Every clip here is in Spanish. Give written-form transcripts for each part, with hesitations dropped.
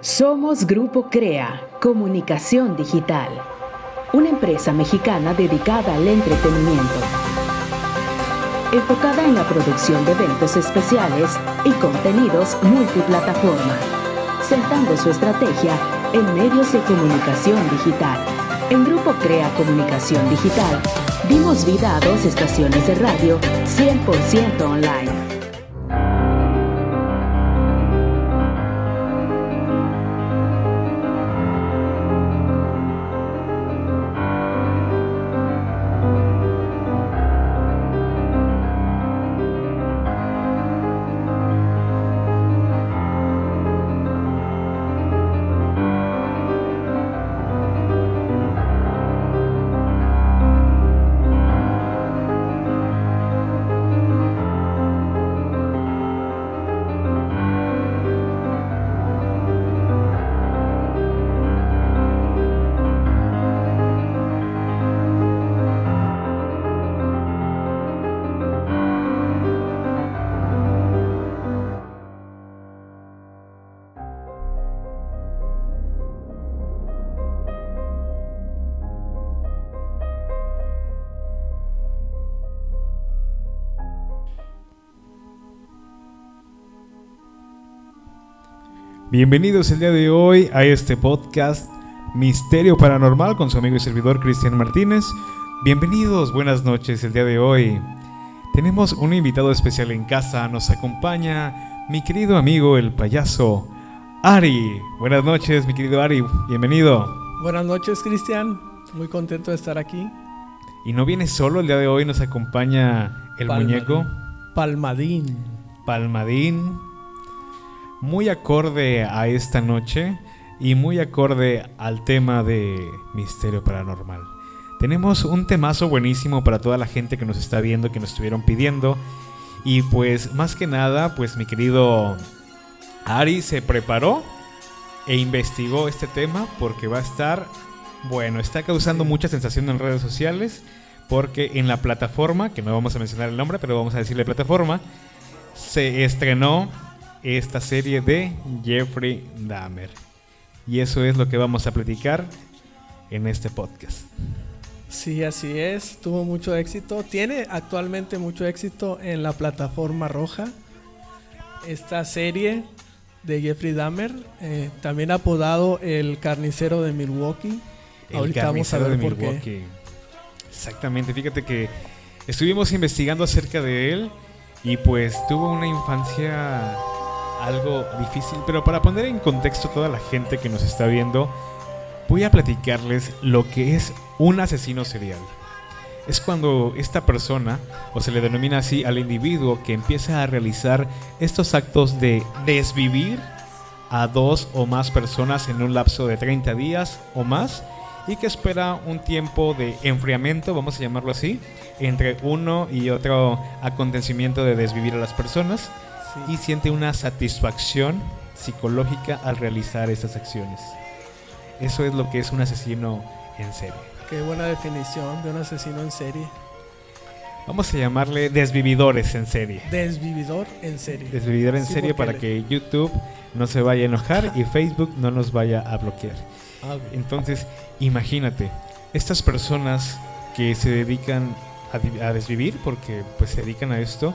Somos Grupo CREA, Comunicación Digital, una empresa mexicana dedicada al entretenimiento, enfocada en la producción de eventos especiales y contenidos multiplataforma, centrando su estrategia en medios de comunicación digital. En Grupo CREA Comunicación Digital, dimos vida a 2 estaciones de radio 100% online. Bienvenidos el día de hoy a este podcast Misterio Paranormal con su amigo y servidor Cristian Martínez. Bienvenidos, buenas noches. El día de hoy tenemos un invitado especial en casa. Nos acompaña mi querido amigo el payaso Ari. Buenas noches, mi querido Ari, bienvenido. Buenas noches, Cristian, muy contento de estar aquí. Y no viene solo, el día de hoy nos acompaña el muñeco Palmadín. Muy acorde a esta noche y muy acorde al tema de Misterio Paranormal. Tenemos un temazo buenísimo para toda la gente que nos está viendo, que nos estuvieron pidiendo. Y pues más que nada, pues mi querido Ari se preparó e investigó este tema porque va a estar, bueno, está causando mucha sensación en redes sociales. Porque en la plataforma, que no vamos a mencionar el nombre, pero vamos a decirle plataforma, se estrenó esta serie de Jeffrey Dahmer. Y eso es lo que vamos a platicar en este podcast. Sí, así es. Tuvo mucho éxito. Tiene actualmente mucho éxito en la plataforma roja. Esta serie de Jeffrey Dahmer, también apodado el carnicero de Milwaukee. Ahorita vamos a ver por qué. Exactamente. Fíjate que estuvimos investigando acerca de él y pues tuvo una infancia algo difícil, pero para poner en contexto a toda la gente que nos está viendo, voy a platicarles lo que es un asesino serial. Es cuando esta persona, o se le denomina así al individuo que empieza a realizar estos actos de desvivir a 2 o más personas en un lapso de 30 días o más, y que espera un tiempo de enfriamiento, vamos a llamarlo así, entre uno y otro acontecimiento de desvivir a las personas. Sí. Y siente una satisfacción psicológica al realizar estas acciones. Eso es lo que es un asesino en serie. Qué buena definición de un asesino en serie. Vamos a llamarle desvividores en serie. Desvividor en serie. Desvividor en serie para que YouTube no se vaya a enojar y Facebook no nos vaya a bloquear. Entonces, imagínate, estas personas que se dedican a desvivir, porque pues se dedican a esto,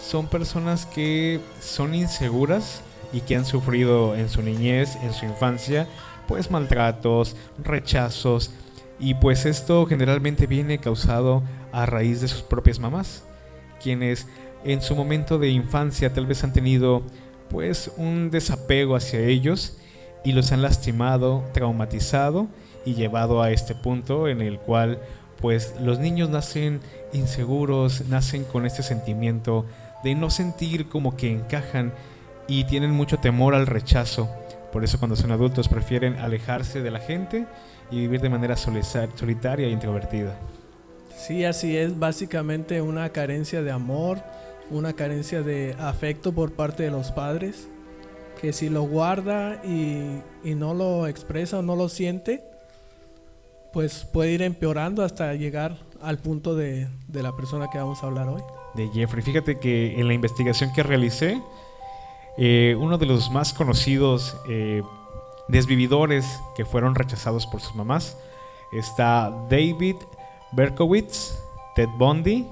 son personas que son inseguras y que han sufrido en su niñez, en su infancia, pues maltratos, rechazos, y pues esto generalmente viene causado a raíz de sus propias mamás, quienes en su momento de infancia tal vez han tenido pues un desapego hacia ellos y los han lastimado, traumatizado y llevado a este punto en el cual pues los niños nacen inseguros, nacen con este sentimiento de no sentir como que encajan y tienen mucho temor al rechazo. Por eso cuando son adultos prefieren alejarse de la gente y vivir de manera solitaria e introvertida. Sí, así es. Básicamente una carencia de amor, una carencia de afecto por parte de los padres, que si lo guarda y no lo expresa o no lo siente, pues puede ir empeorando hasta llegar al punto de la persona que vamos a hablar hoy. De Jeffrey. Fíjate que en la investigación que realicé, uno de los más conocidos desvividores que fueron rechazados por sus mamás. Está David Berkowitz, Ted Bundy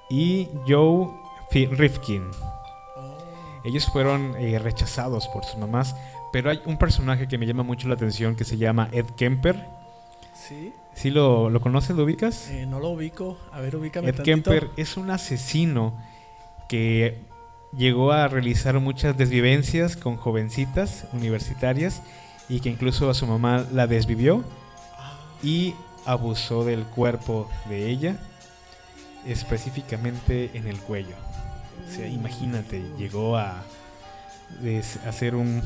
y Joe Rifkin. Ellos fueron rechazados por sus mamás, pero hay un personaje que me llama mucho la atención que se llama Ed Kemper. ¿Sí? ¿Sí lo conoces, lo ubicas? No lo ubico. A ver, ubícame Ed tantito. Kemper es un asesino que llegó a realizar muchas desvivencias con jovencitas universitarias y que incluso a su mamá la desvivió y abusó del cuerpo de ella, específicamente en el cuello. O sea, imagínate, llegó a hacer un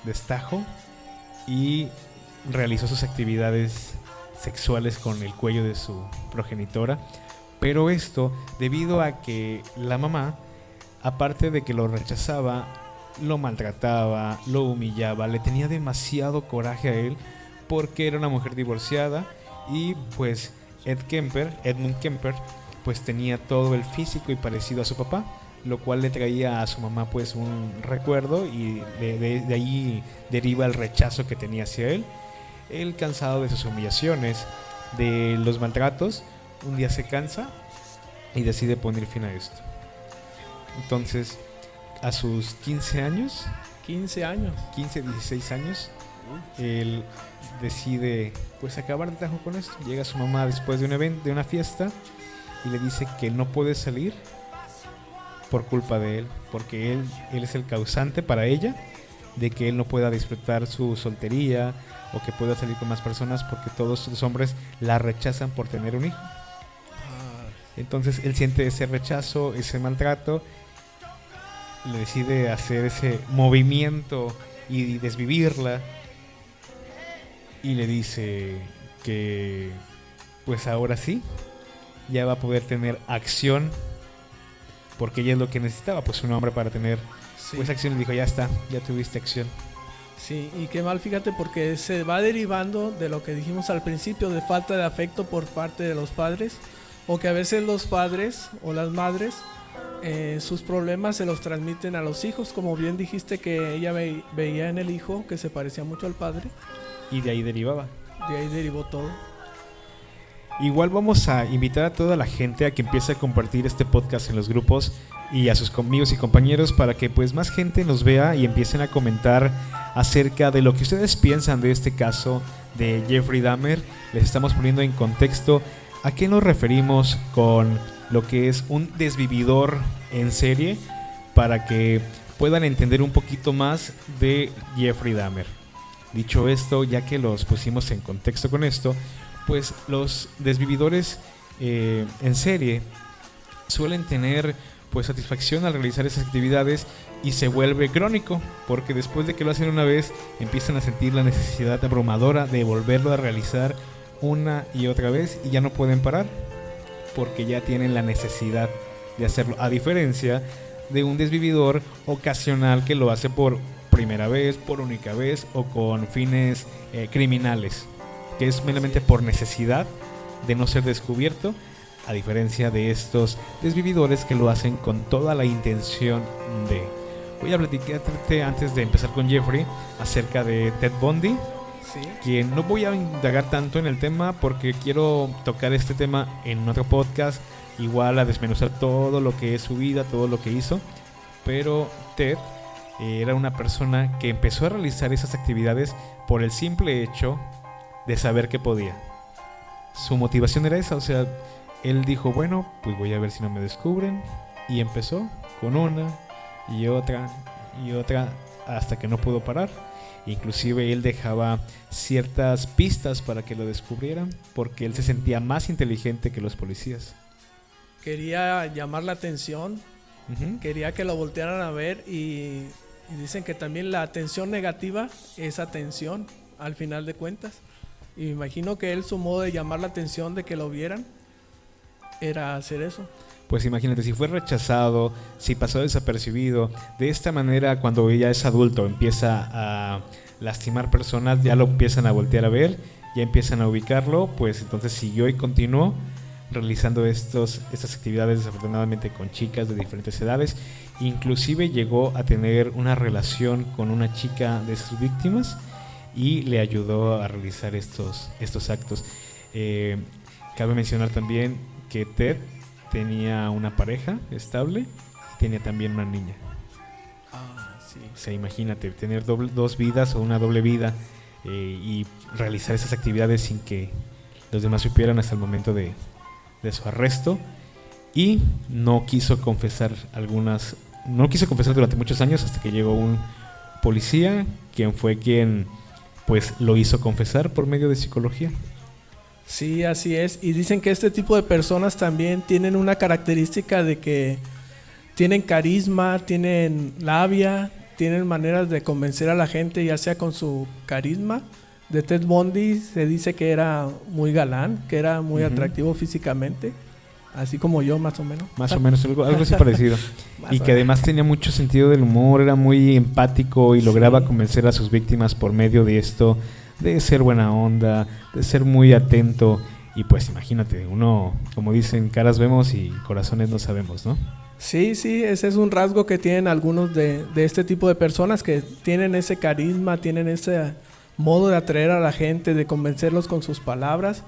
destajo y realizó sus actividades sexuales con el cuello de su progenitora. Pero esto debido a que la mamá, aparte de que lo rechazaba, lo maltrataba, lo humillaba, le tenía demasiado coraje a él porque era una mujer divorciada y pues Edmund Kemper, pues tenía todo el físico y parecido a su papá, lo cual le traía a su mamá pues un recuerdo y de ahí deriva el rechazo que tenía hacia él. Él, cansado de sus humillaciones, de los maltratos, un día se cansa y decide poner fin a esto. Entonces, a sus 15 años, 16 años, él decide pues acabar de tajo con esto. Llega su mamá después de un evento, de una fiesta, y le dice que no puede salir por culpa de él, porque él es el causante para ella de que él no pueda disfrutar su soltería o que pueda salir con más personas, porque todos los hombres la rechazan por tener un hijo. Entonces él siente ese rechazo, ese maltrato, le decide hacer ese movimiento y desvivirla, y le dice que pues ahora sí ya va a poder tener acción, porque ella es lo que necesitaba, pues un hombre para tener pues acción. Le dijo, ya está, ya tuviste acción. Sí, y qué mal, fíjate, porque se va derivando de lo que dijimos al principio, de falta de afecto por parte de los padres, o que a veces los padres o las madres sus problemas se los transmiten a los hijos, como bien dijiste que ella veía en el hijo que se parecía mucho al padre. Y de ahí derivaba. De ahí derivó todo. Igual vamos a invitar a toda la gente a que empiece a compartir este podcast en los grupos y a sus amigos y compañeros para que pues más gente nos vea y empiecen a comentar acerca de lo que ustedes piensan de este caso de Jeffrey Dahmer. Les estamos poniendo en contexto a qué nos referimos con lo que es un desvividor en serie, para que puedan entender un poquito más de Jeffrey Dahmer. Dicho esto, ya que los pusimos en contexto con esto, pues los desvividores en serie suelen tener pues satisfacción al realizar esas actividades y se vuelve crónico, porque después de que lo hacen una vez empiezan a sentir la necesidad abrumadora de volverlo a realizar una y otra vez y ya no pueden parar porque ya tienen la necesidad de hacerlo, a diferencia de un desvividor ocasional que lo hace por primera vez, por única vez o con fines criminales, que es meramente por necesidad de no ser descubierto, a diferencia de estos desvividores que lo hacen con toda la intención de. Voy a platicarte antes de empezar con Jeffrey acerca de Ted Bundy, ¿sí? Que no voy a indagar tanto en el tema porque quiero tocar este tema en otro podcast, igual a desmenuzar todo lo que es su vida, todo lo que hizo, pero Ted era una persona que empezó a realizar esas actividades por el simple hecho de saber que podía. Su motivación era esa, o sea, él dijo, bueno, pues voy a ver si no me descubren, y empezó con una y otra hasta que no pudo parar. Inclusive él dejaba ciertas pistas para que lo descubrieran, porque él se sentía más inteligente que los policías. Quería llamar la atención, quería que lo voltearan a ver, y dicen que también la atención negativa es atención al final de cuentas. Y me imagino que él, su modo de llamar la atención de que lo vieran era hacer eso. Pues imagínate, si fue rechazado, si pasó desapercibido, de esta manera cuando ya es adulto empieza a lastimar personas, ya lo empiezan a voltear a ver, ya empiezan a ubicarlo, pues entonces siguió y continuó realizando estas actividades desafortunadamente con chicas de diferentes edades. Inclusive llegó a tener una relación con una chica de sus víctimas y le ayudó a realizar estos actos. Cabe mencionar también que Ted tenía una pareja estable y tenía también una niña. Sí. O sea, imagínate, tener dos vidas o una doble vida y realizar esas actividades sin que los demás supieran hasta el momento de su arresto. Y no quiso confesar durante muchos años, hasta que llegó un policía, quien pues lo hizo confesar por medio de psicología. Sí, así es. Y dicen que este tipo de personas también tienen una característica de que tienen carisma, tienen labia, tienen maneras de convencer a la gente, ya sea con su carisma. De Ted Bundy se dice que era muy galán, que era muy atractivo físicamente, así como yo, más o menos. Más o menos, algo así parecido. Y que además tenía mucho sentido del humor, era muy empático y lograba convencer a sus víctimas por medio de esto, de ser buena onda, de ser muy atento. Y pues imagínate, uno, como dicen, caras vemos y corazones no sabemos, ¿no? Sí, ese es un rasgo que tienen algunos de este tipo de personas, que tienen ese carisma, tienen ese modo de atraer a la gente, de convencerlos con sus palabras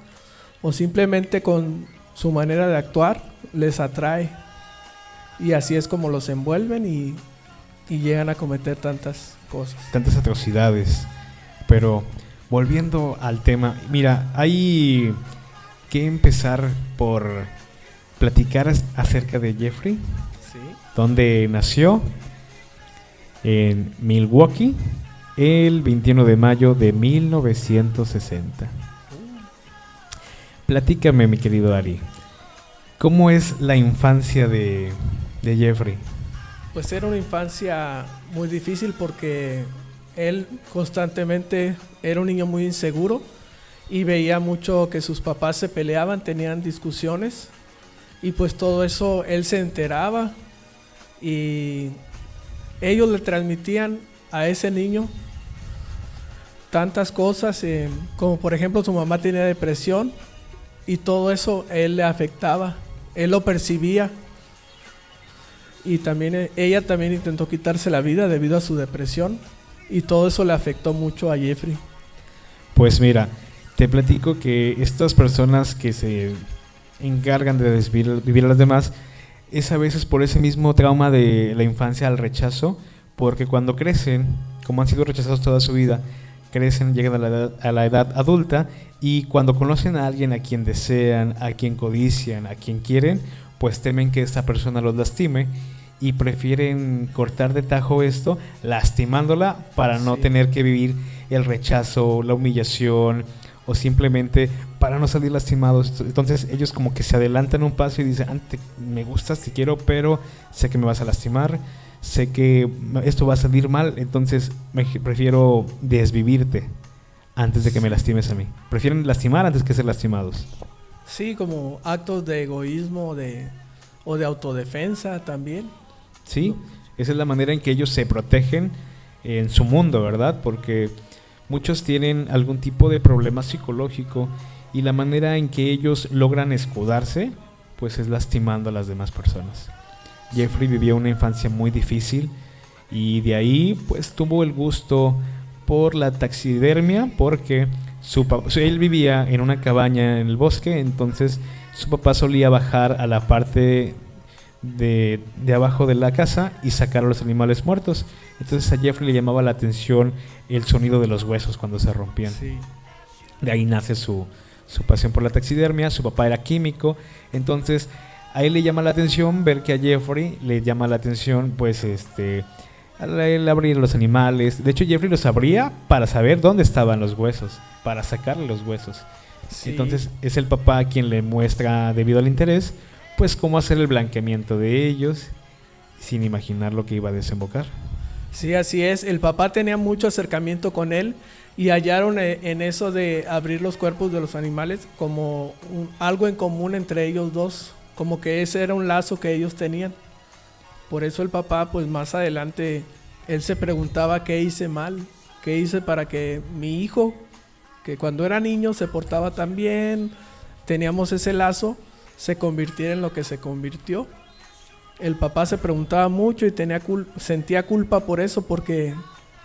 o simplemente con su manera de actuar, les atrae. Y así es como los envuelven y llegan a cometer tantas cosas. Tantas atrocidades. Pero volviendo al tema, mira, hay que empezar por platicar acerca de Jeffrey. Sí. Donde nació en Milwaukee el 21 de mayo de 1960. Platícame, mi querido Ari, ¿cómo es la infancia de Jeffrey? Pues era una infancia muy difícil porque él constantemente era un niño muy inseguro y veía mucho que sus papás se peleaban, tenían discusiones y pues todo eso él se enteraba y ellos le transmitían a ese niño tantas cosas, como por ejemplo su mamá tenía depresión y todo eso él le afectaba, él lo percibía y también ella también intentó quitarse la vida debido a su depresión y todo eso le afectó mucho a Jeffrey. Pues mira, te platico que estas personas que se encargan de desvivir a las demás es a veces por ese mismo trauma de la infancia al rechazo, porque cuando crecen, como han sido rechazados toda su vida, crecen, llegan a la edad adulta y cuando conocen a alguien a quien desean, a quien codician, a quien quieren, pues temen que esta persona los lastime y prefieren cortar de tajo esto, lastimándola para no tener que vivir el rechazo, la humillación o simplemente para no salir lastimados. Entonces ellos como que se adelantan un paso y dicen, me gustas, te quiero, pero sé que me vas a lastimar, sé que esto va a salir mal, entonces prefiero desvivirte antes de que me lastimes a mí. Prefieren lastimar antes que ser lastimados. Sí, como actos de egoísmo o de autodefensa también. Sí, esa es la manera en que ellos se protegen en su mundo, ¿verdad? Porque muchos tienen algún tipo de problema psicológico y la manera en que ellos logran escudarse, pues es lastimando a las demás personas. Jeffrey vivió una infancia muy difícil y de ahí pues tuvo el gusto por la taxidermia porque él vivía en una cabaña en el bosque, entonces su papá solía bajar a la parte de abajo de la casa y sacar a los animales muertos. Entonces a Jeffrey le llamaba la atención el sonido de los huesos cuando se rompían. Sí. De ahí nace su pasión por la taxidermia. Su papá era químico, entonces a él le llama la atención ver que a Jeffrey le llama la atención pues el abrir los animales. De hecho Jeffrey los abría para saber dónde estaban los huesos, para sacarle los huesos. Sí. Entonces es el papá quien le muestra, debido al interés, pues cómo hacer el blanqueamiento de ellos sin imaginar lo que iba a desembocar. Sí, así es. El papá tenía mucho acercamiento con él y hallaron en eso de abrir los cuerpos de los animales como algo en común entre ellos dos, como que ese era un lazo que ellos tenían. Por eso el papá, pues más adelante, él se preguntaba qué hice mal, qué hice para que mi hijo, que cuando era niño se portaba tan bien, teníamos ese lazo, se convirtiera en lo que se convirtió. El papá se preguntaba mucho y sentía culpa por eso, porque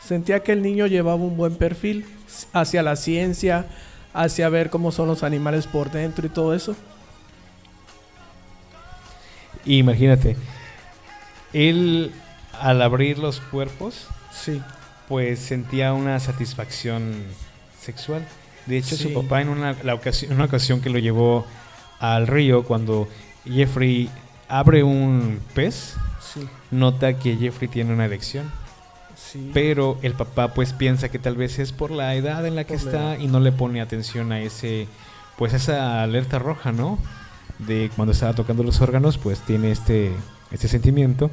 sentía que el niño llevaba un buen perfil hacia la ciencia, hacia ver cómo son los animales por dentro y todo eso. Imagínate, él al abrir los cuerpos, sí, pues sentía una satisfacción sexual. De hecho, sí, su papá en una ocasión que lo llevó al río, cuando Jeffrey abre un pez, sí, nota que Jeffrey tiene una erección. sí. Pero el papá pues piensa que tal vez es por la edad en la que está y no le pone atención a esa alerta roja, ¿no? De cuando estaba tocando los órganos, pues tiene este sentimiento.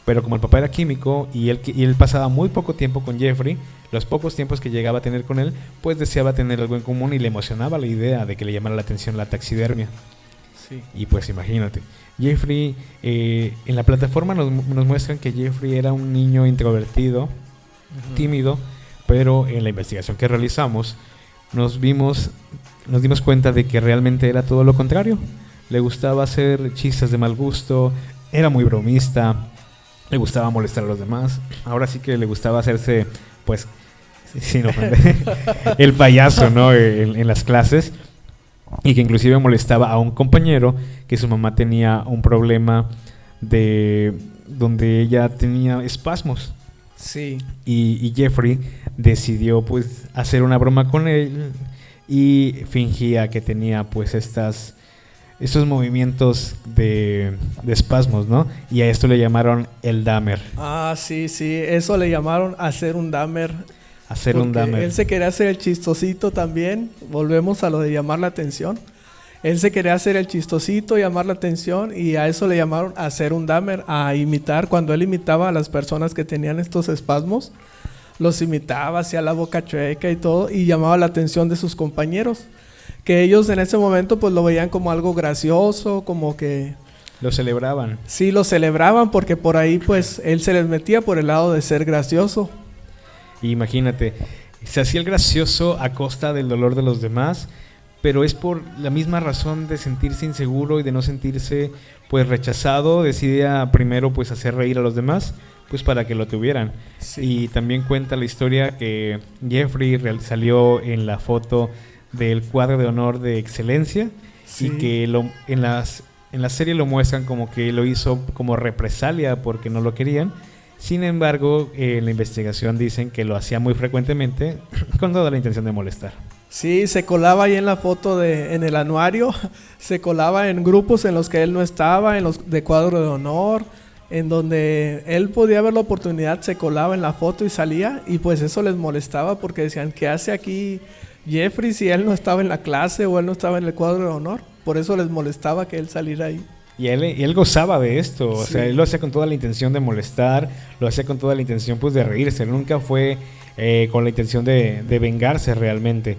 Pero como el papá era químico y él pasaba muy poco tiempo con Jeffrey, los pocos tiempos que llegaba a tener con él, pues deseaba tener algo en común y le emocionaba la idea de que le llamara la atención la taxidermia. Sí. Y pues imagínate, Jeffrey, en la plataforma nos muestran que Jeffrey era un niño introvertido, tímido, pero en la investigación que realizamos nos dimos cuenta de que realmente era todo lo contrario. Le gustaba hacer chistes de mal gusto, era muy bromista, le gustaba molestar a los demás. Ahora sí que le gustaba hacerse, pues, sin ofender, el payaso, ¿no? En las clases. Y que inclusive molestaba a un compañero que su mamá tenía un problema donde ella tenía espasmos. Sí. Y Jeffrey decidió pues hacer una broma con él y fingía que tenía pues estos movimientos de espasmos, ¿no? Y a esto le llamaron el Dahmer. Ah, sí, eso le llamaron hacer un Dahmer. Hacer un Dahmer. Él se quería hacer el chistosito también. Volvemos a lo de llamar la atención. Él se quería hacer el chistosito, llamar la atención, y a eso le llamaron hacer un Dahmer, a imitar. Cuando él imitaba a las personas que tenían estos espasmos, los imitaba, hacía la boca chueca y todo, y llamaba la atención de sus compañeros, que ellos en ese momento pues lo veían como algo gracioso, como que... Lo celebraban. Sí, lo celebraban porque por ahí pues él se les metía por el lado de ser gracioso. Imagínate, se hacía el gracioso a costa del dolor de los demás, pero es por la misma razón de sentirse inseguro y de no sentirse pues rechazado. Decidía primero pues hacer reír a los demás, pues para que lo tuvieran. Sí. Y también cuenta la historia que Jeffrey salió en la foto del cuadro de honor de excelencia, sí. Y que en la serie lo muestran como que lo hizo como represalia porque no lo querían. Sin embargo, en la investigación dicen que lo hacía muy frecuentemente con toda la intención de molestar. Sí, se colaba ahí en la foto en el anuario, se colaba en grupos en los que él no estaba, en los de cuadro de honor, en donde él podía ver la oportunidad, se colaba en la foto y salía, y pues eso les molestaba porque decían, ¿qué hace aquí Jeffrey si él no estaba en la clase o él no estaba en el cuadro de honor? Por eso les molestaba que él saliera ahí. Y él gozaba de esto, sí. O sea, él lo hacía con toda la intención de molestar, lo hacía con toda la intención pues de reírse, nunca fue con la intención de vengarse realmente.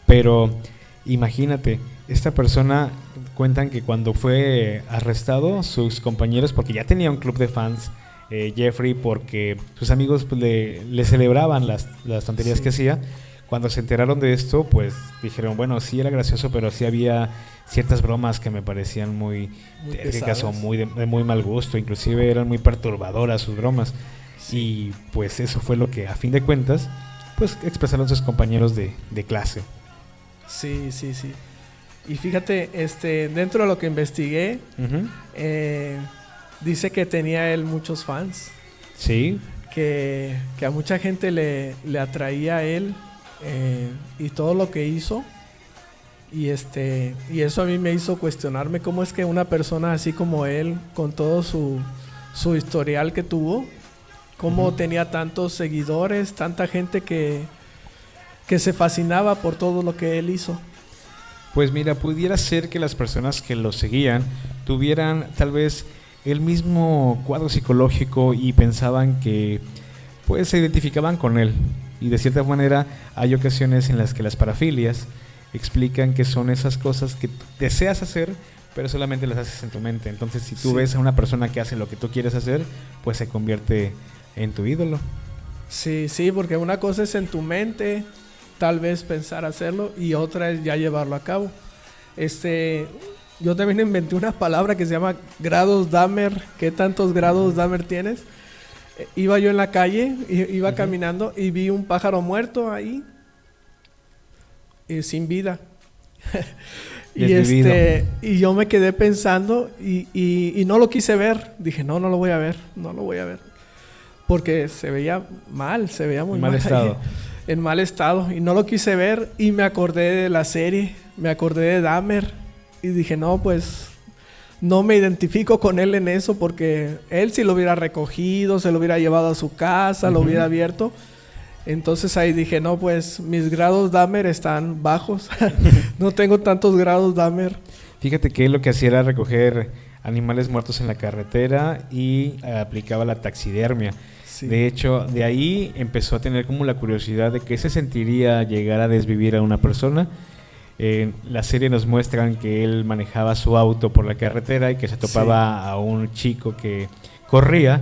Pero imagínate, esta persona, cuentan que cuando fue arrestado, sus compañeros, porque ya tenía un club de fans, Jeffrey, porque sus amigos pues, le celebraban las tonterías sí. que hacía. Cuando se enteraron de esto, pues dijeron, bueno, sí era gracioso, pero sí había ciertas bromas que me parecían muy térricas o de muy mal gusto, inclusive eran muy perturbadoras sus bromas. Sí. Y pues eso fue lo que a fin de cuentas pues expresaron sus compañeros de clase. Sí. Y fíjate, dentro de lo que investigué, dice que tenía él muchos fans. Sí. Que a mucha gente le atraía a él y todo lo que hizo. Y eso a mí me hizo cuestionarme cómo es que una persona así como él, con todo su historial que tuvo, cómo tenía tantos seguidores, tanta gente que se fascinaba por todo lo que él hizo. Pues mira, pudiera ser que las personas que lo seguían tuvieran tal vez el mismo cuadro psicológico y pensaban que pues se identificaban con él. Y de cierta manera hay ocasiones en las que las parafilias explican que son esas cosas que deseas hacer, pero solamente las haces en tu mente. Entonces si tú ves a una persona que hace lo que tú quieres hacer, pues se convierte en tu ídolo. Sí, porque una cosa es en tu mente, tal vez pensar hacerlo, y otra es ya llevarlo a cabo. yo también inventé una palabra que se llama grados Dahmer. ¿Qué tantos grados Dahmer tienes? Iba yo en la calle, iba caminando y vi un pájaro muerto ahí, sin vida. Y yo me quedé pensando y no lo quise ver. Dije, no lo voy a ver, porque se veía mal, se veía muy mal estado. En mal estado, y no lo quise ver. Y me acordé de la serie, me acordé de Dahmer y dije, no, pues no me identifico con él en eso, porque él si lo hubiera recogido, se lo hubiera llevado a su casa, lo hubiera abierto. Entonces ahí dije, no, pues mis grados Dahmer están bajos. No tengo tantos grados Dahmer. Fíjate que él lo que hacía era recoger animales muertos en la carretera y aplicaba la taxidermia. Sí. De hecho, de ahí empezó a tener como la curiosidad de qué se sentiría llegar a desvivir a una persona. En la serie nos muestran que él manejaba su auto por la carretera y que se topaba a un chico que corría,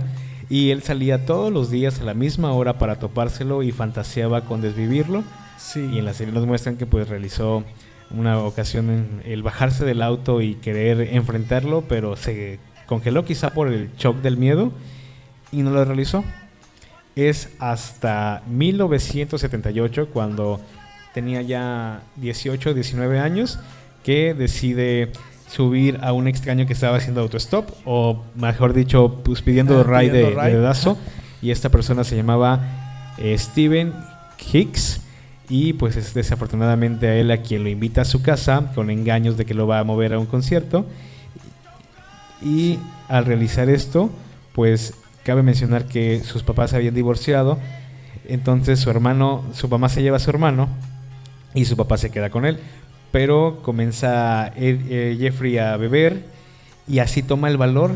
y él salía todos los días a la misma hora para topárselo y fantaseaba con desvivirlo. Sí. Y en la serie nos muestran que pues realizó una ocasión en el bajarse del auto y querer enfrentarlo, pero se congeló quizá por el shock del miedo y no lo realizó. Es hasta 1978, cuando tenía ya 18, 19 años, que decide subir a un extraño que estaba haciendo autostop, o mejor dicho, pues pidiendo ride de dedazo. Y esta persona se llamaba Steven Hicks, y pues es desafortunadamente a él a quien lo invita a su casa con engaños de que lo va a mover a un concierto. Y al realizar esto, pues cabe mencionar que sus papás se habían divorciado. Entonces su mamá se lleva a su hermano y su papá se queda con él. Pero comienza Jeffrey a beber, y así toma el valor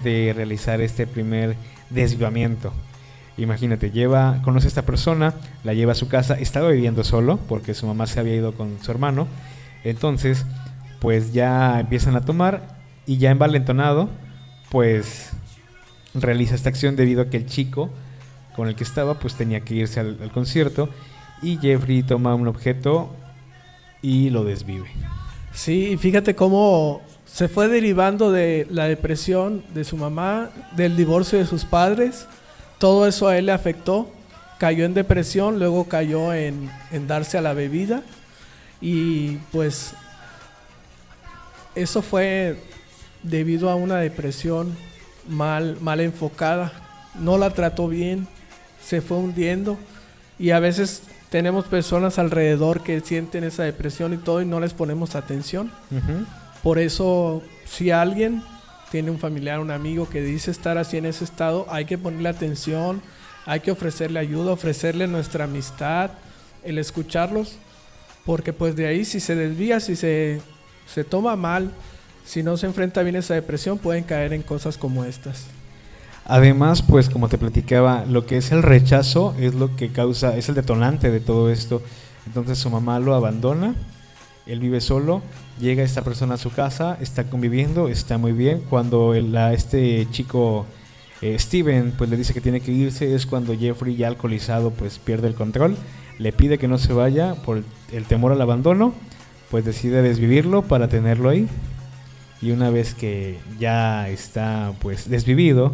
de realizar este primer desvivamiento. Imagínate, conoce a esta persona, la lleva a su casa, estaba viviendo solo porque su mamá se había ido con su hermano. Entonces, pues ya empiezan a tomar, y ya envalentonado, pues realiza esta acción debido a que el chico con el que estaba pues tenía que irse al concierto, y Jeffrey toma un objeto y lo desvive. Sí, fíjate cómo se fue derivando de la depresión de su mamá, del divorcio de sus padres. Todo eso a él le afectó. Cayó en depresión, luego cayó en darse a la bebida. Y pues eso fue debido a una depresión mal enfocada. No la trató bien, se fue hundiendo. Y a veces tenemos personas alrededor que sienten esa depresión y todo, y no les ponemos atención. Por eso, si alguien tiene un familiar, un amigo que dice estar así en ese estado, hay que ponerle atención, hay que ofrecerle ayuda, ofrecerle nuestra amistad, el escucharlos, porque pues de ahí si se desvía, si se toma mal, si no se enfrenta bien a esa depresión, pueden caer en cosas como estas. Además, pues como te platicaba, lo que es el rechazo es lo que causa, es el detonante de todo esto. Entonces su mamá lo abandona, él vive solo, llega esta persona a su casa, está conviviendo, está muy bien. Cuando este chico Steven pues le dice que tiene que irse, es cuando Jeffrey, ya alcoholizado, pues pierde el control, le pide que no se vaya por el temor al abandono, pues decide desvivirlo para tenerlo ahí. Y una vez que ya está pues desvivido,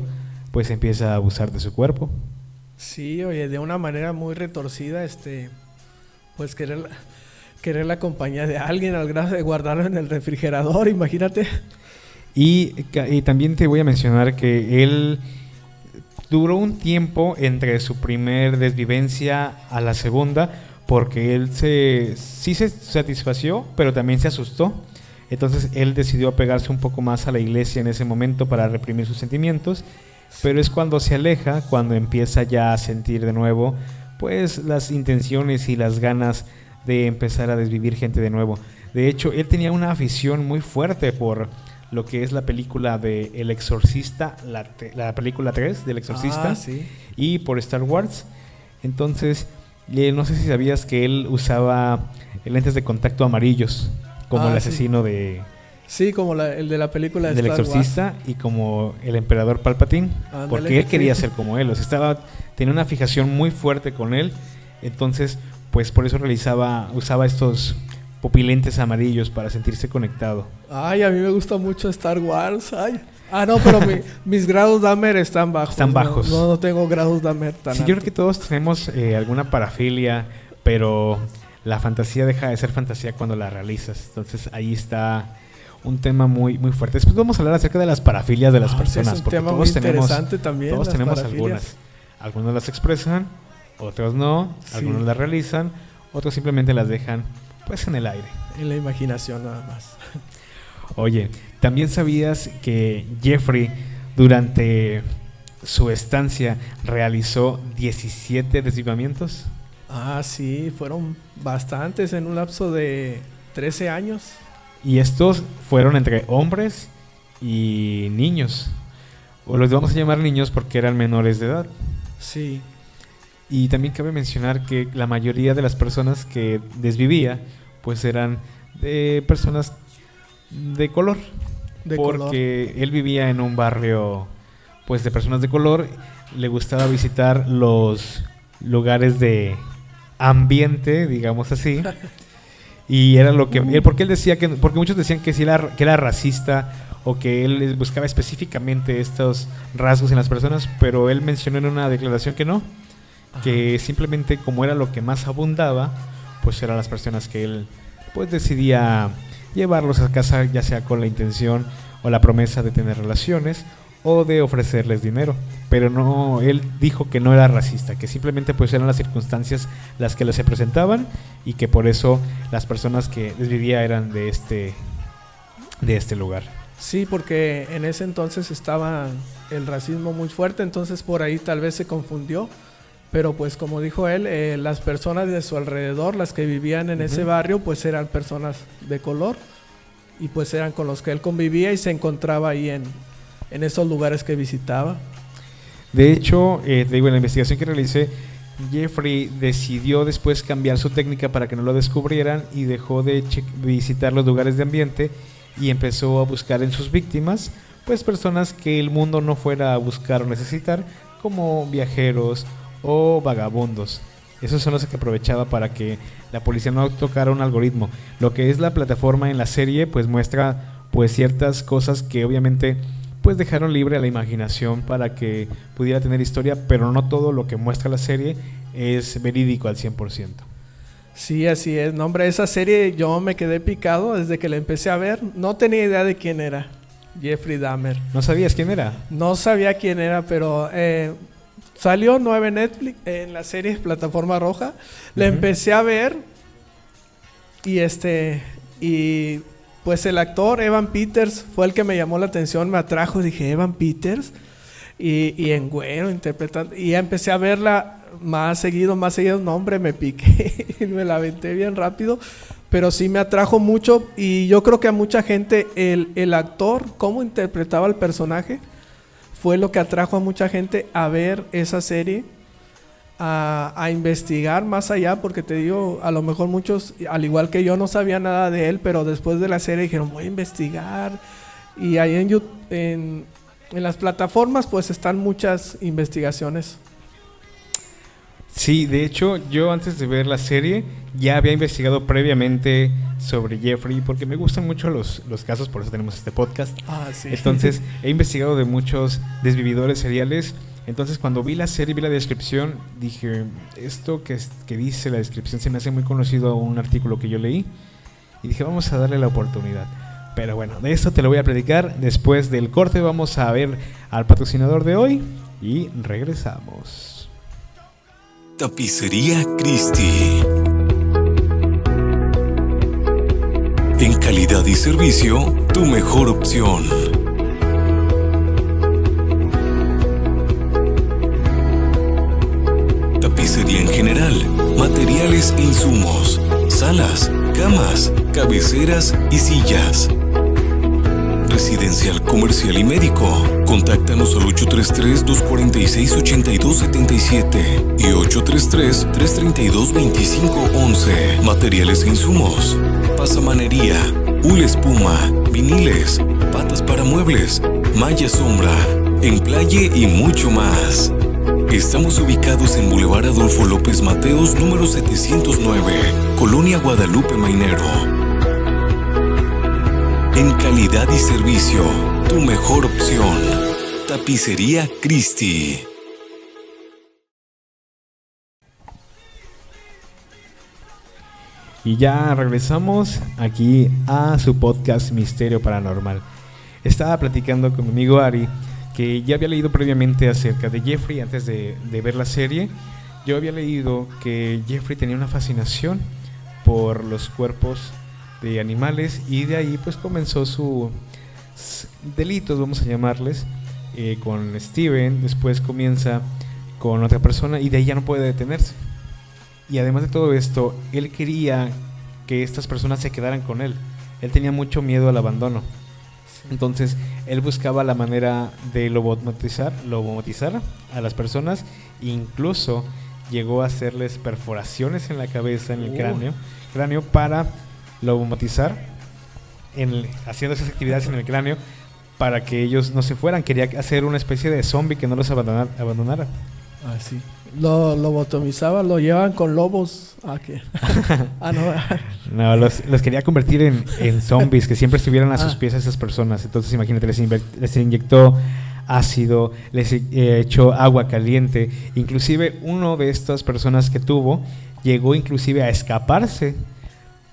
pues empieza a abusar de su cuerpo. Sí, oye, de una manera muy retorcida, pues querer la compañía de alguien al grado de guardarlo en el refrigerador, imagínate. Y también te voy a mencionar que él duró un tiempo entre su primer desvivencia a la segunda, porque él sí se satisfació, pero también se asustó. Entonces él decidió apegarse un poco más a la iglesia en ese momento para reprimir sus sentimientos. Pero es cuando se aleja, cuando empieza ya a sentir de nuevo pues las intenciones y las ganas de empezar a desvivir gente de nuevo. De hecho, él tenía una afición muy fuerte por lo que es la película de El Exorcista, la película 3 del Exorcista, sí. Y por Star Wars. Entonces, no sé si sabías que él usaba lentes de contacto amarillos, como el asesino de... Sí, como el de la película del Exorcista y como el emperador Palpatine. Ándale, porque él quería ser como él, o sea, tenía una fijación muy fuerte con él. Entonces, pues por eso usaba estos pupilentes amarillos para sentirse conectado. Ay, a mí me gusta mucho Star Wars. Ay. Ah, no, pero mis grados Dahmer están bajos. Están bajos. No tengo grados Dahmer tan Sí, altos. yo creo que todos tenemos alguna parafilia, pero la fantasía deja de ser fantasía cuando la realizas. Entonces ahí está un tema muy, muy fuerte. Después vamos a hablar acerca de las parafilias de las personas. Es un porque tema todos muy interesante también. Todos tenemos parafilias. algunas. Algunos las expresan, otros no. Sí. Algunos las realizan, otros simplemente las dejan pues en el aire. En la imaginación nada más. Oye, ¿también sabías que Jeffrey durante su estancia realizó 17 desvivamientos? Ah, sí, fueron bastantes en un lapso de 13 años. Y estos fueron entre hombres y niños. O los vamos a llamar niños porque eran menores de edad. Sí. Y también cabe mencionar que la mayoría de las personas que desvivía pues eran personas de color. Porque él vivía en un barrio pues de personas de color. Le gustaba visitar los lugares de ambiente, digamos así. Y era lo que porque él decía porque muchos decían que sí que era racista o que él buscaba específicamente estos rasgos en las personas, pero él mencionó en una declaración que no, que simplemente como era lo que más abundaba, pues eran las personas que él pues decidía llevarlos a casa, ya sea con la intención o la promesa de tener relaciones o de ofrecerles dinero. Pero no, él dijo que no era racista, que simplemente pues eran las circunstancias las que se presentaban y que por eso las personas que desvivía eran de este lugar. Sí, porque en ese entonces estaba el racismo muy fuerte, entonces por ahí tal vez se confundió. Pero pues como dijo él, las personas de su alrededor, las que vivían en ese barrio, pues eran personas de color y pues eran con los que él convivía y se encontraba ahí en esos lugares que visitaba. De hecho, en la investigación que realicé, Jeffrey decidió después cambiar su técnica para que no lo descubrieran y dejó de visitar los lugares de ambiente y empezó a buscar en sus víctimas pues personas que el mundo no fuera a buscar o necesitar, como viajeros o vagabundos. Esos son los que aprovechaba para que la policía no tocara un algoritmo. Lo que es la plataforma en la serie pues muestra pues ciertas cosas que obviamente pues dejaron libre a la imaginación para que pudiera tener historia, pero no todo lo que muestra la serie es verídico al 100%. Sí, así es. No, hombre, esa serie yo me quedé picado desde que la empecé a ver. No tenía idea de quién era Jeffrey Dahmer. ¿No sabías quién era? No sabía quién era, pero salió 9 Netflix en la serie Plataforma Roja. La empecé a ver y pues el actor Evan Peters fue el que me llamó la atención, me atrajo. Dije, Evan Peters y en güero interpretando. Y ya empecé a verla más seguido. No, hombre, me piqué. Me la aventé bien rápido. Pero sí me atrajo mucho. Y yo creo que a mucha gente el actor, cómo interpretaba el personaje, fue lo que atrajo a mucha gente a ver esa serie, a investigar más allá, porque te digo, a lo mejor muchos, al igual que yo, no sabía nada de él, pero después de la serie dijeron, voy a investigar. Y ahí en YouTube, en las plataformas pues están muchas investigaciones. Sí, de hecho yo antes de ver la serie ya había investigado previamente sobre Jeffrey, porque me gustan mucho los casos, por eso tenemos este podcast. Sí. Entonces he investigado de muchos desvividores seriales. Entonces cuando vi la serie, vi la descripción, dije, esto que dice la descripción se me hace muy conocido a un artículo que yo leí, y dije, vamos a darle la oportunidad. Pero bueno, de esto te lo voy a platicar después del corte. Vamos a ver al patrocinador de hoy y regresamos. Tapicería Christie. En calidad y servicio, tu mejor opción. Tapicería en general, materiales e insumos, salas, camas, cabeceras y sillas. Residencial, comercial y médico. Contáctanos al 833-246-8277 y 833-332-2511. Materiales e insumos: pasamanería, hule espuma, viniles, patas para muebles, malla sombra, emplaye y mucho más. Estamos ubicados en Boulevard Adolfo López Mateos, número 709, Colonia Guadalupe Mainero. En calidad y servicio, tu mejor opción. Tapicería Christie. Y ya regresamos aquí a su podcast Misterio Paranormal. Estaba platicando con mi amigo Ari que ya había leído previamente acerca de Jeffrey antes de ver la serie. Yo había leído que Jeffrey tenía una fascinación por los cuerpos de animales y de ahí pues comenzó sus delitos, vamos a llamarles, con Steven. Después comienza con otra persona y de ahí ya no puede detenerse. Y además de todo esto, él quería que estas personas se quedaran con él. Él tenía mucho miedo al abandono. Entonces, él buscaba la manera de lobotomizar a las personas. Incluso llegó a hacerles perforaciones en la cabeza, en el cráneo para lobotomizar, haciendo esas actividades en el cráneo para que ellos no se fueran. Quería hacer una especie de zombie que no los abandonara. Ah, sí. Lo lobotomizaban, lo llevaban con lobos. ¿A qué? No, los quería convertir en zombies, que siempre estuvieran a sus pies a esas personas. Entonces imagínate, les inyectó ácido, les echó agua caliente. Inclusive uno de estas personas que tuvo llegó inclusive a escaparse,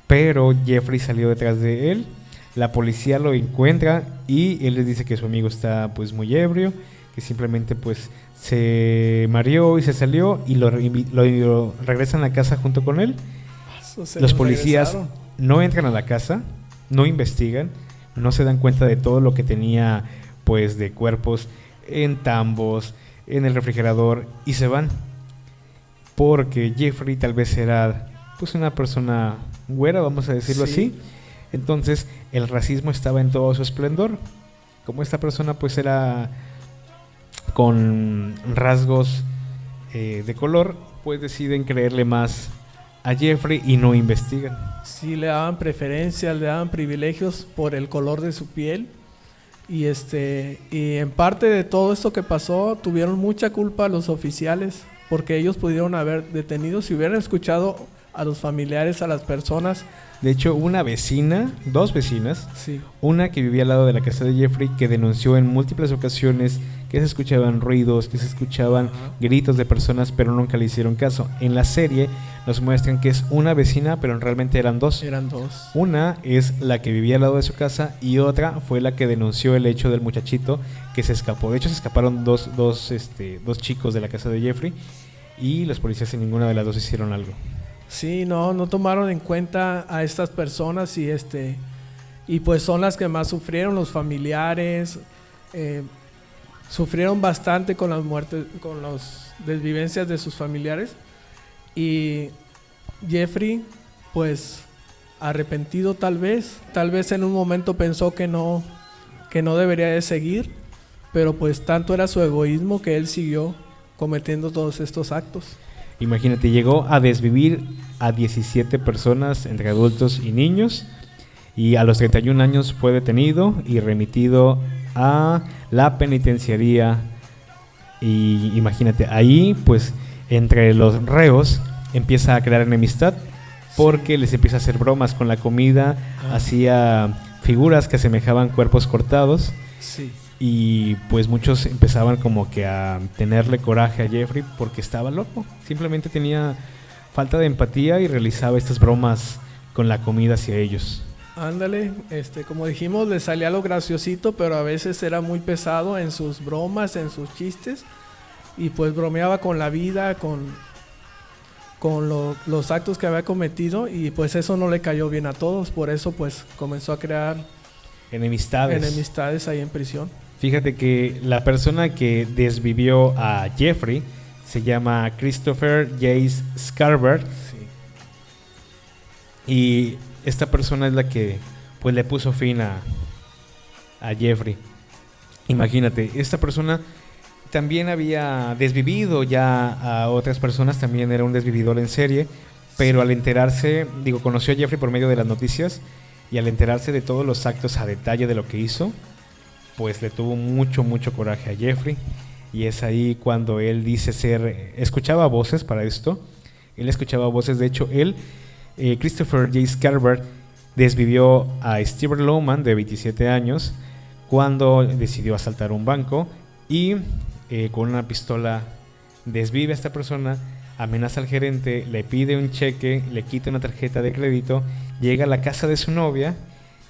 pero Jeffrey salió detrás de él. La policía lo encuentra y él les dice que su amigo está pues muy ebrio, que simplemente pues se mareó y se salió, y lo regresan a la casa junto con él. Los policías no entran a la casa, no investigan, no se dan cuenta de todo lo que tenía pues de cuerpos en tambos, en el refrigerador, y se van. Porque Jeffrey tal vez era pues una persona güera, vamos a decirlo así. Entonces el racismo estaba en todo su esplendor. Como esta persona pues era con rasgos de color, pues deciden creerle más a Jeffrey y no investigan. Sí, le daban preferencia, le daban privilegios por el color de su piel. Y en parte de todo esto que pasó, tuvieron mucha culpa los oficiales, porque ellos pudieron haber detenido si hubieran escuchado a los familiares, a las personas. De hecho, dos vecinas, sí, una que vivía al lado de la casa de Jeffrey, que denunció en múltiples ocasiones que se escuchaban ruidos, que se escuchaban gritos de personas, pero nunca le hicieron caso. En la serie nos muestran que es una vecina, pero realmente eran dos. Eran dos. Una es la que vivía al lado de su casa y otra fue la que denunció el hecho del muchachito que se escapó. De hecho, se escaparon dos chicos de la casa de Jeffrey, y los policías en ninguna de las dos hicieron algo. Sí, no tomaron en cuenta a estas personas y pues son las que más sufrieron, los familiares. Sufrieron bastante con las muertes, con las desvivencias de sus familiares. Y Jeffrey, pues arrepentido tal vez en un momento pensó que no debería de seguir, pero pues tanto era su egoísmo que él siguió cometiendo todos estos actos. Imagínate, llegó a desvivir a 17 personas entre adultos y niños, y a los 31 años fue detenido y remitido a la penitenciaría. Y imagínate, ahí pues entre los reos empieza a crear enemistad, porque les empieza a hacer bromas con la comida, hacía figuras que asemejaban cuerpos cortados. Sí. Y pues muchos empezaban como que a tenerle coraje a Jeffrey porque estaba loco. Simplemente tenía falta de empatía y realizaba estas bromas con la comida hacia ellos. Ándale, como dijimos, le salía lo graciosito, pero a veces era muy pesado en sus bromas, en sus chistes, y pues bromeaba con la vida, con los actos que había cometido, y pues eso no le cayó bien a todos. Por eso pues comenzó a crear enemistades ahí en prisión. Fíjate que la persona que desvivió a Jeffrey se llama Christopher Jace Scarver. Sí. Y esta persona es la que pues le puso fin a Jeffrey. Imagínate, esta persona también había desvivido ya a otras personas, también era un desvividor en serie, pero al enterarse, conoció a Jeffrey por medio de las noticias, y al enterarse de todos los actos a detalle de lo que hizo, pues le tuvo mucho coraje a Jeffrey. Y es ahí cuando él dice escuchaba voces para esto. Él escuchaba voces, de hecho, Christopher J. Scarver desvivió a Steve Lowman, de 27 años, cuando decidió asaltar un banco y con una pistola desvive a esta persona, amenaza al gerente, le pide un cheque, le quita una tarjeta de crédito, llega a la casa de su novia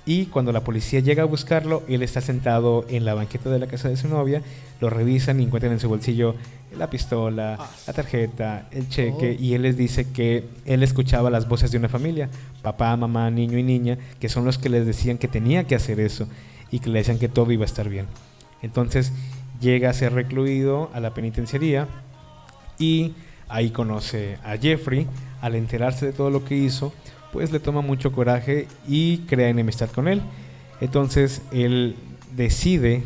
y cuando la policía llega a buscarlo, él está sentado en la banqueta de la casa de su novia, lo revisan y encuentran en su bolsillo la pistola, la tarjeta, el cheque, y él les dice que él escuchaba las voces de una familia, papá, mamá, niño y niña, que son los que les decían que tenía que hacer eso y que le decían que todo iba a estar bien. Entonces llega a ser recluido a la penitenciaría y ahí conoce a Jeffrey. Al enterarse de todo lo que hizo, pues le toma mucho coraje y crea enemistad con él. Entonces él decide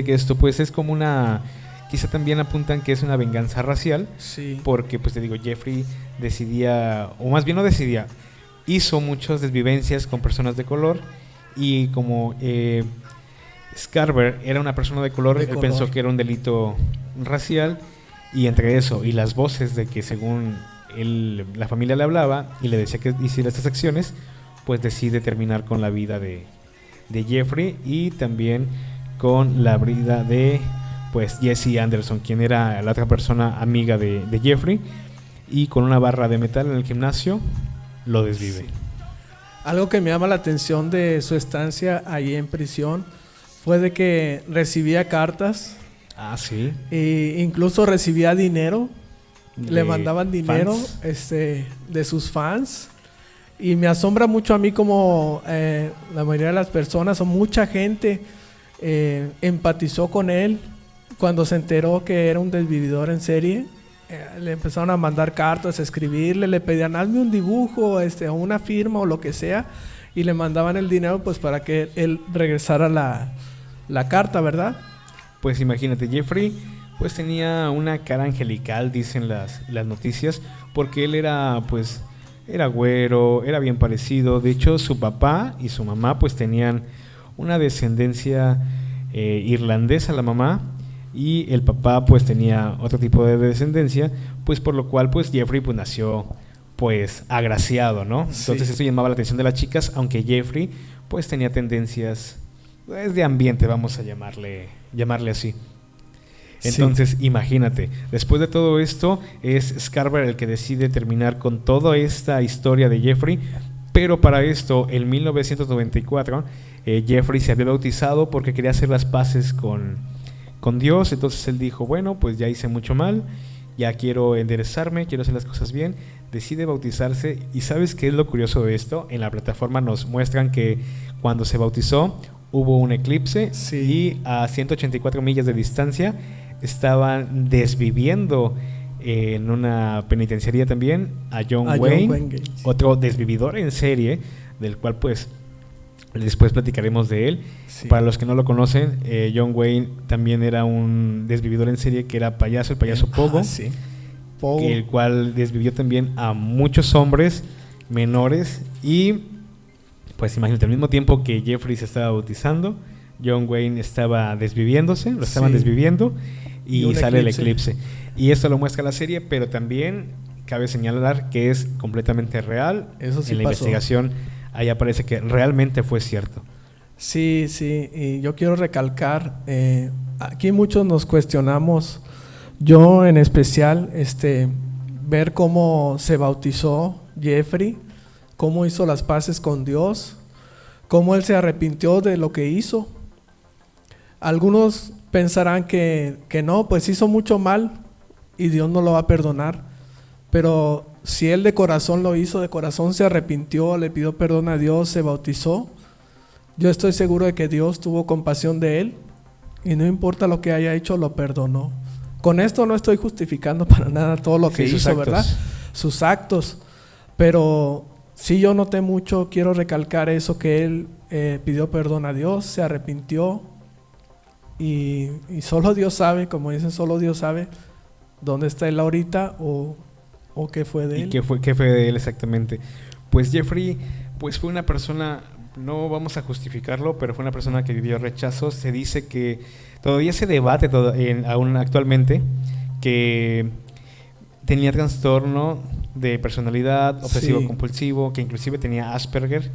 que esto pues es como una, quizá también apuntan que es una venganza racial, Sí. porque pues te digo, Jeffrey decidía, o más bien no decidía, hizo muchas desvivencias con personas de color y como Scarver era una persona de color, él pensó que era un delito racial, y entre eso y las voces de que según él, la familia le hablaba y le decía que hiciera estas acciones, pues decide terminar con la vida de Jeffrey y también con la vida de pues Jesse Anderson, quien era la otra persona amiga de Jeffrey, y con una barra de metal en el gimnasio lo desvive. Sí. Algo que me llama la atención de su estancia ahí en prisión fue de que recibía cartas. Ah, sí. E incluso recibía dinero. Le mandaban dinero fans. De sus fans. Y me asombra mucho a mí como la mayoría de las personas o mucha gente empatizó con él cuando se enteró que era un desvividor en serie. Le empezaron a mandar cartas, a escribirle, le pedían hazme un dibujo, o una firma o lo que sea, y le mandaban el dinero pues para que él regresara la carta, ¿verdad? Pues imagínate, Jeffrey pues tenía una cara angelical, dicen las noticias, porque él era güero, era bien parecido. De hecho, su papá y su mamá pues tenían una descendencia irlandesa, la mamá, y el papá pues tenía otro tipo de descendencia, pues por lo cual pues Jeffrey pues nació pues agraciado, ¿no? Entonces eso llamaba la atención de las chicas, aunque Jeffrey pues tenía tendencias pues de ambiente, vamos a llamarle así. Entonces, imagínate, después de todo esto, es Scarver el que decide terminar con toda esta historia de Jeffrey, pero para esto, en 1994, Jeffrey se había bautizado porque quería hacer las paces con Dios. Entonces él dijo, bueno, pues ya hice mucho mal, ya quiero enderezarme, quiero hacer las cosas bien. Decide bautizarse, y ¿sabes qué es lo curioso de esto? En la plataforma nos muestran que cuando se bautizó, hubo un eclipse y a 184 millas de distancia estaban desviviendo en una penitenciaría también a John Wayne, otro desvividor en serie, del cual pues después platicaremos de él. Para los que no lo conocen, John Wayne también era un desvividor en serie que era el payaso Pogo, el cual desvivió también a muchos hombres menores. Y pues imagínate, al mismo tiempo que Jeffrey se estaba bautizando, John Wayne estaba desviviéndose, lo estaban desviviendo, y sale el eclipse. Y esto lo muestra la serie, pero también cabe señalar que es completamente real. Eso sí en la investigación ahí aparece que realmente fue cierto. Sí, y yo quiero recalcar, aquí muchos nos cuestionamos, yo en especial, ver cómo se bautizó Jeffrey, cómo hizo las paces con Dios, cómo él se arrepintió de lo que hizo. Algunos pensarán que no, pues hizo mucho mal y Dios no lo va a perdonar, pero si él de corazón lo hizo, de corazón se arrepintió, le pidió perdón a Dios, se bautizó, yo estoy seguro de que Dios tuvo compasión de él y no importa lo que haya hecho, lo perdonó. Con esto no estoy justificando para nada todo lo que hizo, ¿verdad? Sus actos, pero sí yo noté mucho, quiero recalcar eso, que él pidió perdón a Dios, se arrepintió y solo Dios sabe, como dicen, solo Dios sabe dónde está él ahorita o qué fue de él. ¿Qué fue de él exactamente? Pues Jeffrey pues fue una persona, no vamos a justificarlo, pero fue una persona que vivió rechazo. Se dice que todavía se debate aún actualmente que tenía trastorno de personalidad, obsesivo Sí. compulsivo, que inclusive tenía Asperger,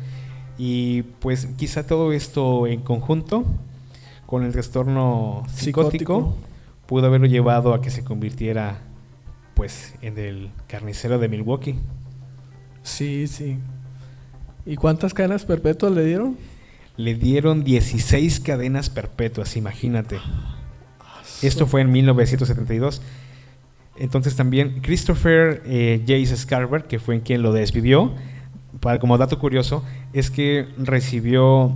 y pues quizá todo esto en conjunto con el trastorno psicótico pudo haberlo llevado a que se convirtiera pues en el carnicero de Milwaukee. Sí, sí. ¿Y cuántas cadenas perpetuas le dieron? Le dieron 16 cadenas perpetuas, imagínate. Esto fue en 1972. Entonces también Christopher Jace Scarver, que fue en quien lo desvivió, como dato curioso, es que recibió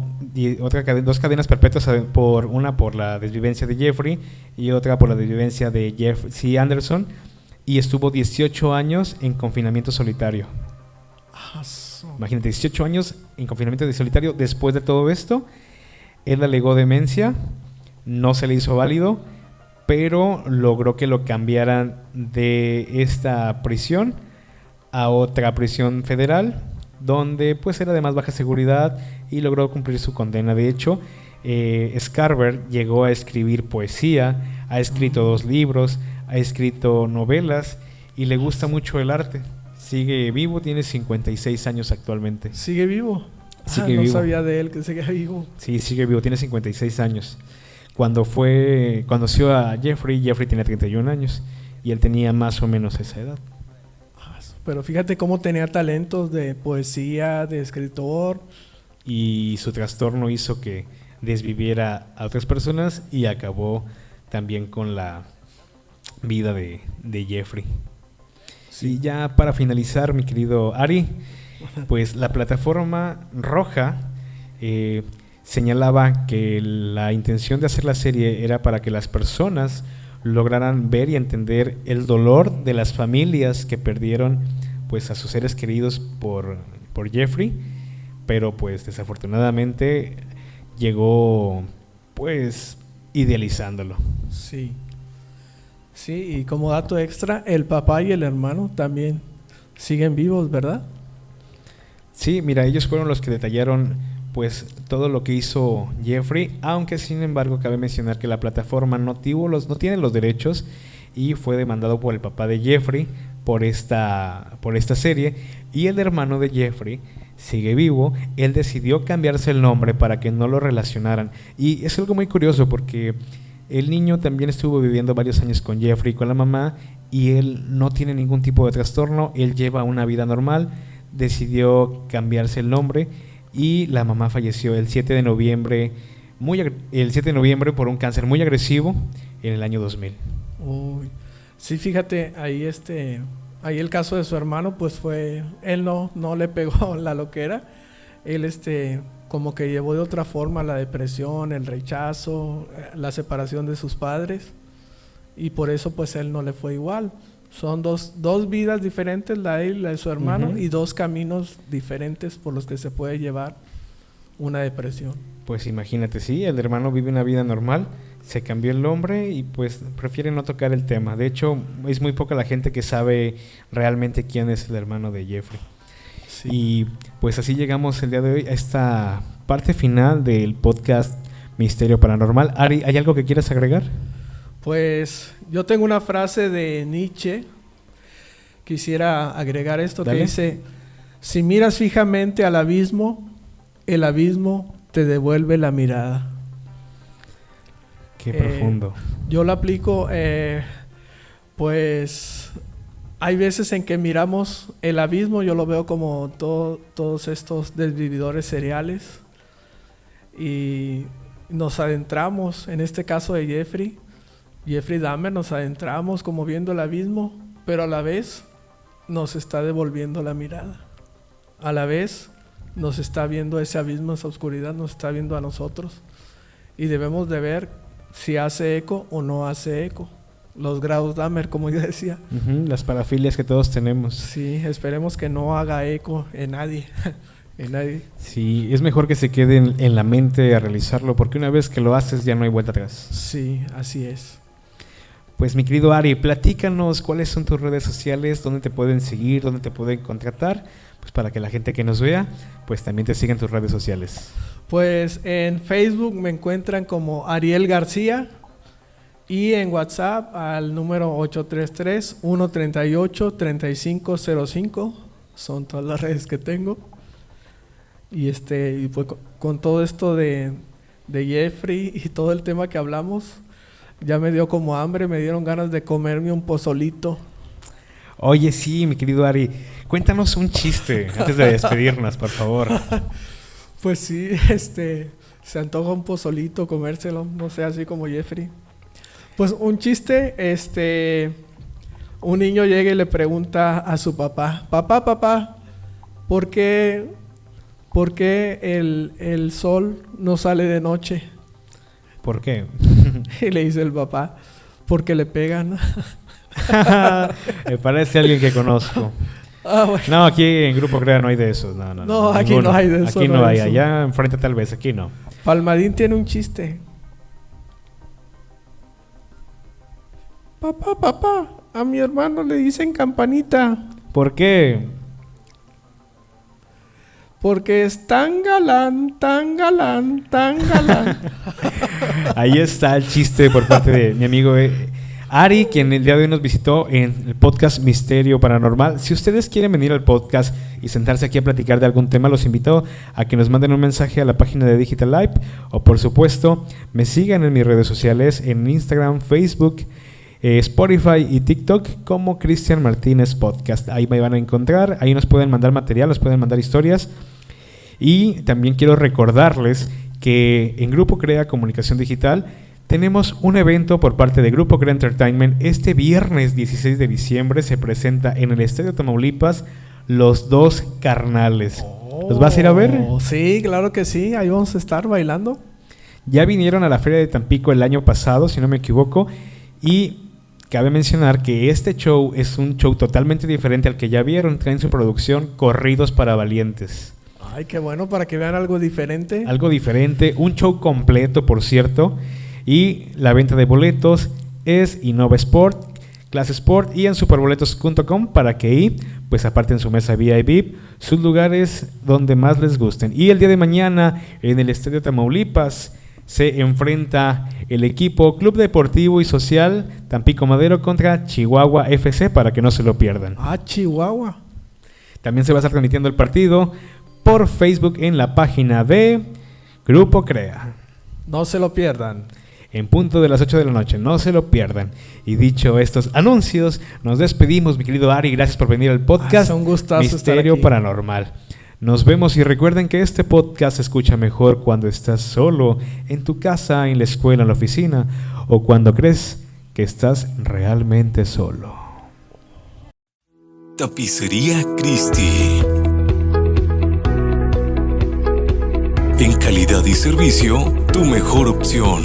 dos cadenas perpetuas, una por la desvivencia de Jeffrey y otra por la desvivencia de Jeff C. Anderson, y estuvo 18 años en confinamiento solitario. Imagínate, 18 años en confinamiento solitario. Después de todo esto, él alegó demencia, no se le hizo válido, pero logró que lo cambiaran de esta prisión a otra prisión federal, donde pues era de más baja seguridad, y logró cumplir su condena. De hecho, Scarver llegó a escribir poesía, ha escrito 2 libros, ha escrito novelas y le gusta mucho el arte. Sigue vivo, tiene 56 años actualmente. ¿Sigue vivo? Sigue no vivo. sabía de él que sigue vivo. Sí, sigue vivo, tiene 56 años. Cuando conoció a Jeffrey tenía 31 años y él tenía más o menos esa edad. Pero fíjate cómo tenía talentos de poesía, de escritor. Y su trastorno hizo que desviviera a otras personas y acabó también con la vida de Jeffrey. Sí. Y ya para finalizar, mi querido Ari, pues la plataforma roja señalaba que la intención de hacer la serie era para que las personas lograran ver y entender el dolor de las familias que perdieron pues a sus seres queridos por Jeffrey, pero pues desafortunadamente llegó pues idealizándolo. Sí. Sí, y como dato extra, el papá y el hermano también siguen vivos, ¿verdad? Sí, mira, ellos fueron los que detallaron pues todo lo que hizo Jeffrey, aunque sin embargo cabe mencionar que la plataforma no tiene los derechos y fue demandado por el papá de Jeffrey por esta serie, y el hermano de Jeffrey sigue vivo. Él decidió cambiarse el nombre para que no lo relacionaran, y es algo muy curioso porque el niño también estuvo viviendo varios años con Jeffrey, con la mamá, y él no tiene ningún tipo de trastorno, él lleva una vida normal. Decidió cambiarse el nombre y la mamá falleció el 7 de noviembre por un cáncer muy agresivo en el año 2000. Uy. Sí, fíjate, ahí el caso de su hermano, pues él no le pegó la loquera. Él como que llevó de otra forma la depresión, el rechazo, la separación de sus padres, y por eso pues él no le fue igual. Son dos vidas diferentes, la de él y la de su hermano, y 2 caminos diferentes por los que se puede llevar una depresión. Pues imagínate, sí, el hermano vive una vida normal, se cambió el nombre y pues prefiere no tocar el tema. De hecho, es muy poca la gente que sabe realmente quién es el hermano de Jeffrey. Sí. Y pues así llegamos el día de hoy a esta parte final del podcast Misterio Paranormal. Ari, ¿hay algo que quieras agregar? Pues yo tengo una frase de Nietzsche, quisiera agregar esto. Dale. Que dice: si miras fijamente al abismo, el abismo te devuelve la mirada. Qué profundo. Yo lo aplico, pues hay veces en que miramos el abismo, yo lo veo como todos estos desvividores seriales, y nos adentramos, en este caso de Jeffrey Dahmer, nos adentramos como viendo el abismo, pero a la vez nos está devolviendo la mirada. A la vez nos está viendo ese abismo, esa oscuridad, nos está viendo a nosotros, y debemos de ver si hace eco o no hace eco. Los grados Dahmer, como yo decía. Las parafilias que todos tenemos. Sí, esperemos que no haga eco en nadie. En nadie. Sí, es mejor que se quede en la mente a realizarlo, porque una vez que lo haces ya no hay vuelta atrás. Sí, así es. Pues mi querido Ari, platícanos cuáles son tus redes sociales, dónde te pueden seguir, dónde te pueden contratar, pues para que la gente que nos vea, pues también te siga en tus redes sociales. Pues en Facebook me encuentran como Ariel García, Y en WhatsApp al número 833-138-3505. Son todas las redes que tengo. Y pues con todo esto de Jeffrey y todo el tema que hablamos, ya me dio como hambre, me dieron ganas de comerme un pozolito. Oye, sí, mi querido Ari, cuéntanos un chiste antes de despedirnos, por favor. Pues sí, se antoja un pozolito, comérselo, no sé, así como Jeffrey. Pues un chiste, un niño llega y le pregunta a su papá, papá, ¿por qué el sol no sale de noche? ¿Por qué? Y le dice el papá, porque le pegan. Me parece alguien que conozco. Bueno. No, aquí en Grupo Crea no hay de esos. No, aquí ninguno. no hay de eso. Aquí no hay. Allá enfrente tal vez, aquí no. Palmadín tiene un chiste. Papá, a mi hermano le dicen campanita. ¿Por qué? Porque es tan galán. Ahí está el chiste por parte de mi amigo Ari, quien el día de hoy nos visitó en el podcast Misterio Paranormal. Si ustedes quieren venir al podcast y sentarse aquí a platicar de algún tema, los invito a que nos manden un mensaje a la página de Digital Life o, por supuesto, me sigan en mis redes sociales, en Instagram, Facebook, Spotify y TikTok como Cristian Martínez Podcast. Ahí me van a encontrar, ahí nos pueden mandar material, nos pueden mandar historias. Y también quiero recordarles que en Grupo Crea Comunicación Digital tenemos un evento por parte de Grupo Crea Entertainment. Este viernes 16 de diciembre se presenta en el Estadio Tamaulipas Los Dos Carnales. ¿Los vas a ir a ver? Sí, claro que sí, ahí vamos a estar bailando. Ya vinieron a la Feria de Tampico el año pasado, si no me equivoco, y cabe mencionar que este show es un show totalmente diferente al que ya vieron. Traen su producción Corridos para Valientes. Ay, qué bueno, para que vean algo diferente. Algo diferente, un show completo, por cierto. Y la venta de boletos es Innova Sport, Clase Sport y en superboletos.com para que ahí pues aparten su mesa VIP, sus lugares donde más les gusten. Y el día de mañana en el Estadio Tamaulipas se enfrenta el equipo Club Deportivo y Social Tampico Madero contra Chihuahua FC, para que no se lo pierdan. Chihuahua. También se va a estar transmitiendo el partido por Facebook en la página de Grupo Crea. No se lo pierdan. En punto de las 8 de la noche, no se lo pierdan. Y dicho estos anuncios, nos despedimos, mi querido Ari. Gracias por venir al podcast un gustazo Misterio Paranormal. Nos vemos y recuerden que este podcast se escucha mejor cuando estás solo, en tu casa, en la escuela, en la oficina, o cuando crees que estás realmente solo. Tapicería Christie. En calidad y servicio, tu mejor opción.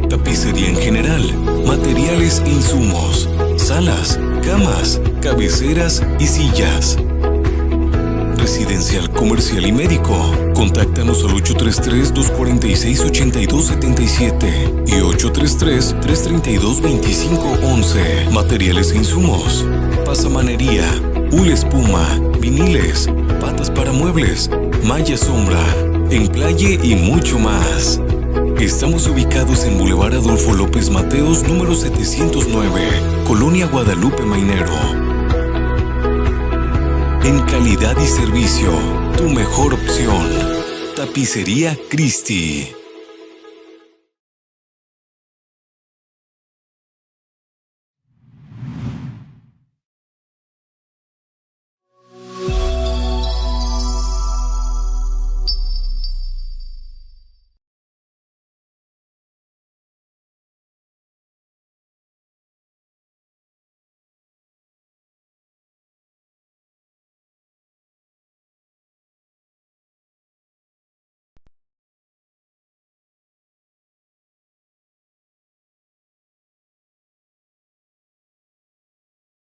Tapicería en general, materiales e insumos, salas, camas, cabeceras y sillas. Residencial, comercial y médico. Contáctanos al 833-246-8277 y 833-332-2511. Materiales e insumos: pasamanería, hule espuma, viniles, patas para muebles, malla sombra, emplaye y mucho más. Estamos ubicados en Boulevard Adolfo López Mateos, número 709, Colonia Guadalupe Mainero. En calidad y servicio, tu mejor opción. Tapicería Christie.